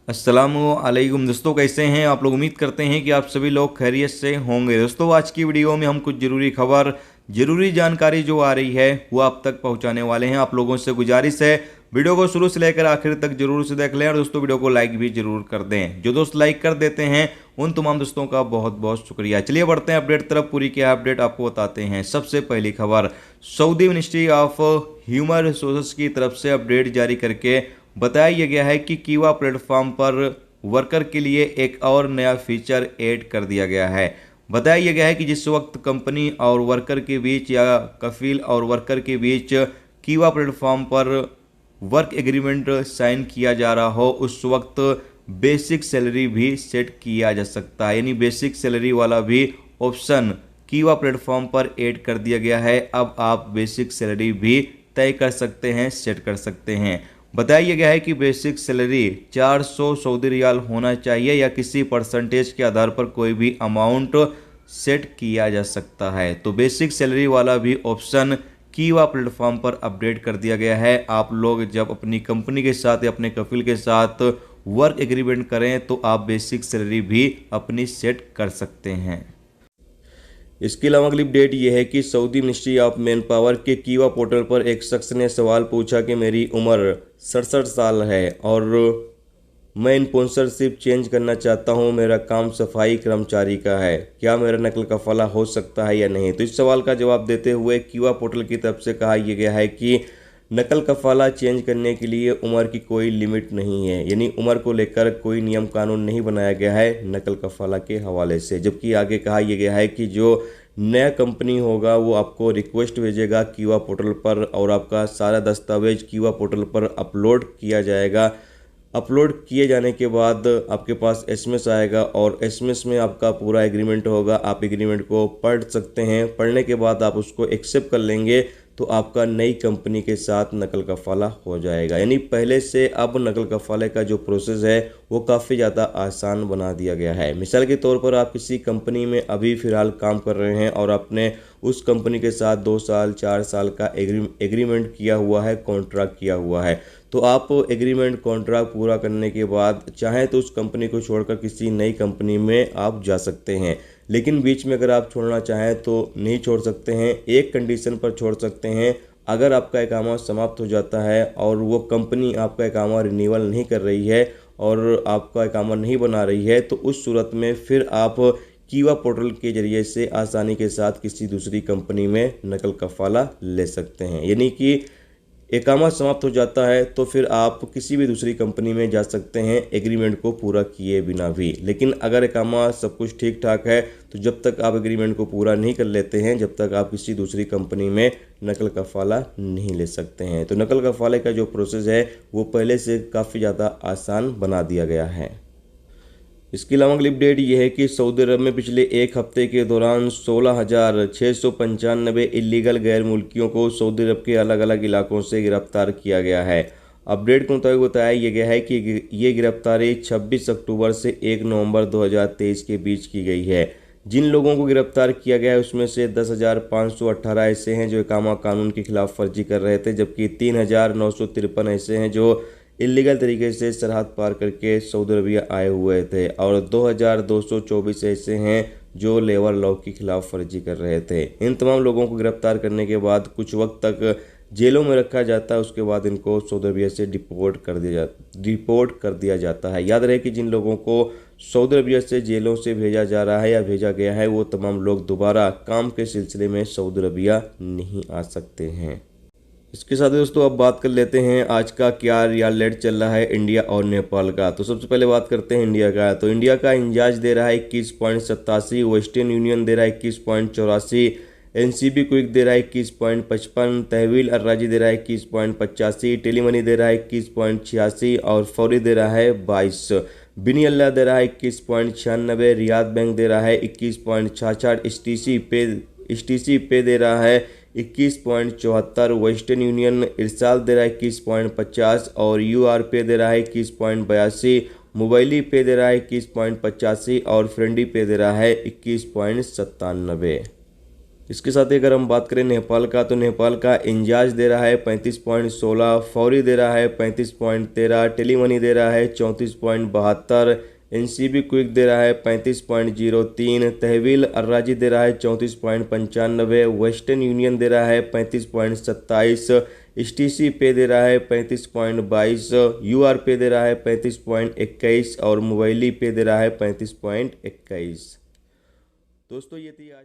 अस्सलामुअलैकुम दोस्तों, कैसे हैं आप लोग। उम्मीद करते हैं कि आप सभी लोग खैरियत से होंगे। दोस्तों, आज की वीडियो में हम कुछ ज़रूरी खबर, ज़रूरी जानकारी जो आ रही है वो आप तक पहुंचाने वाले हैं। आप लोगों से गुजारिश है वीडियो को शुरू से लेकर आखिर तक जरूर से देख लें और दोस्तों वीडियो को लाइक भी जरूर कर दें। जो दोस्त लाइक कर देते हैं उन तमाम दोस्तों का बहुत बहुत शुक्रिया। चलिए बढ़ते हैं अपडेट तरफ। पूरी क्या अपडेट आपको बताते हैं। सबसे पहली खबर, Saudi ministry of human resources की तरफ से अपडेट जारी करके बताया गया है कि कीवा प्लेटफॉर्म पर वर्कर के लिए एक और नया फीचर ऐड कर दिया गया है। बताया गया है कि जिस वक्त कंपनी और वर्कर के बीच या कफील और वर्कर के बीच कीवा प्लेटफॉर्म पर वर्क एग्रीमेंट साइन किया जा रहा हो, उस वक्त बेसिक सैलरी भी सेट किया जा सकता है। यानी बेसिक सैलरी वाला भी ऑप्शन कीवा प्लेटफॉर्म पर ऐड कर दिया गया है। अब आप बेसिक सैलरी भी तय कर सकते हैं, सेट कर सकते हैं। बताया गया है कि बेसिक सैलरी 400 सऊदी रियाल होना चाहिए या किसी परसेंटेज के आधार पर कोई भी अमाउंट सेट किया जा सकता है। तो बेसिक सैलरी वाला भी ऑप्शन कीवा प्लेटफॉर्म पर अपडेट कर दिया गया है। आप लोग जब अपनी कंपनी के साथ या अपने कफिल के साथ वर्क एग्रीमेंट करें तो आप बेसिक सैलरी भी अपनी सेट कर सकते हैं। इसके अलावा अगली अपडेट ये है कि Saudi ministry of man power के कीवा पोर्टल पर एक शख्स ने सवाल पूछा कि मेरी उम्र 67 साल है और मैं स्पॉन्सरशिप चेंज करना चाहता हूं। मेरा काम सफाई कर्मचारी का है, क्या मेरा नकल कफाला हो सकता है या नहीं। तो इस सवाल का जवाब देते हुए कीवा पोर्टल की तरफ से कहा यह गया है कि नकल कफाला चेंज करने के लिए उम्र की कोई लिमिट नहीं है। यानी उम्र को लेकर कोई नियम कानून नहीं बनाया गया है नकल कफाला के हवाले से। जबकि आगे कहा यह गया है कि जो नया कंपनी होगा वो आपको रिक्वेस्ट भेजेगा कीवा पोर्टल पर और आपका सारा दस्तावेज कीवा पोर्टल पर अपलोड किया जाएगा। अपलोड किए जाने के बाद आपके पास एसएमएस आएगा और एसएमएस में आपका पूरा एग्रीमेंट होगा। आप एग्रीमेंट को पढ़ सकते हैं। पढ़ने के बाद आप उसको एक्सेप्ट कर लेंगे तो आपका नई कंपनी के साथ नकल कफाला हो जाएगा। यानी पहले से अब नकल कफाले का जो प्रोसेस है वो काफ़ी ज़्यादा आसान बना दिया गया है। मिसाल के तौर पर आप किसी कंपनी में अभी फ़िलहाल काम कर रहे हैं और आपने उस कंपनी के साथ 2 साल 4 साल का एग्रीमेंट किया हुआ है, कॉन्ट्रैक्ट किया हुआ है। तो आप एग्रीमेंट कॉन्ट्रैक्ट पूरा करने के बाद चाहें तो उस कंपनी को छोड़कर किसी नई कंपनी में आप जा सकते हैं। लेकिन बीच में अगर आप छोड़ना चाहें तो नहीं छोड़ सकते हैं। एक कंडीशन पर छोड़ सकते हैं, अगर आपका इकामा समाप्त हो जाता है और वो कंपनी आपका इकामा रिन्यूअल नहीं कर रही है और आपका इकामा नहीं बना रही है, तो उस सूरत में फिर आप कीवा पोर्टल के जरिए से आसानी के साथ किसी दूसरी कंपनी में नकल कफाला ले सकते हैं। यानी कि इकामा समाप्त हो जाता है तो फिर आप किसी भी दूसरी कंपनी में जा सकते हैं एग्रीमेंट को पूरा किए बिना भी। लेकिन अगर इकामा सब कुछ ठीक ठाक है तो जब तक आप एग्रीमेंट को पूरा नहीं कर लेते हैं, जब तक आप किसी दूसरी कंपनी में नकल कफाला नहीं ले सकते हैं। तो नकल कफाले का जो प्रोसेस है वो पहले से काफ़ी ज़्यादा आसान बना दिया गया है। इसके अलावा अगली अपडेट ये है कि सऊदी अरब में पिछले एक हफ्ते के दौरान 16,695 इलीगल गैर मुल्कियों को सऊदी अरब के अलग अलग इलाकों से गिरफ्तार किया गया है। अपडेट के मुताबिक बताया यह गया है कि ये गिरफ्तारी 26 अक्टूबर से 1 नवंबर 2023 के बीच की गई है। जिन लोगों को गिरफ्तार किया गया है उसमें से 10,518 ऐसे हैं जो इकामा कानून की खिलाफ वर्जी कर रहे थे, जबकि 3,953 ऐसे हैं जो इलीगल तरीके से सरहद पार करके सऊदी अरबिया आए हुए थे और 2,224 ऐसे हैं जो लेबर लॉ की खिलाफ वर्जी कर रहे थे। इन तमाम लोगों को गिरफ्तार करने के बाद कुछ वक्त तक जेलों में रखा जाता है। उसके बाद इनको सऊदी अरबिया से डिपोर्ट कर दिया जाता है। याद रहे कि जिन लोगों को सऊदी अरबिया से जेलों से भेजा जा रहा है या भेजा गया है वो तमाम लोग दोबारा काम के सिलसिले में सऊदी अरबिया नहीं आ सकते हैं। इसके साथ ही दोस्तों अब बात कर लेते हैं आज का क्या रियल रेट चल रहा है इंडिया और नेपाल का। तो सबसे पहले बात करते हैं इंडिया का। तो इंडिया का इंजाज दे रहा है 21.87, वेस्टर्न यूनियन दे रहा है 21.84, एनसीबी क्विक दे रहा है 21.55, तहवील अर्राजी दे रहा है 21.85, टेलीमनी दे रहा है 21.86 और फौरी दे रहा है 22, बिनी अल्लाह दे रहा है 21.96, रियाद बैंक दे रहा है 21.66, एसटीसी पे दे रहा है 21.74, वेस्टर्न यूनियन इरसाल दे रहा है 21.50 और यूआर पे दे रहा है 21.82, मोबाइली पे दे रहा है 21.85 और फ्रेंडी पे दे रहा है 21.97। इसके साथ ही अगर हम बात करें नेपाल का, तो नेपाल का इंजाज दे रहा है 35.16, फौरी दे रहा है 35.13, टेलीमनी दे रहा है 34.72, एनसीबी क्विक दे रहा है 35.03, तहवील अर्राजी दे रहा है 34.95, वेस्टर्न यूनियन दे रहा है 35.27, एचटीसी पे दे रहा है 35.22, यूआर पे दे रहा है 35.21 और मोबाइली पे दे रहा है 35.21। दोस्तों ये थी आज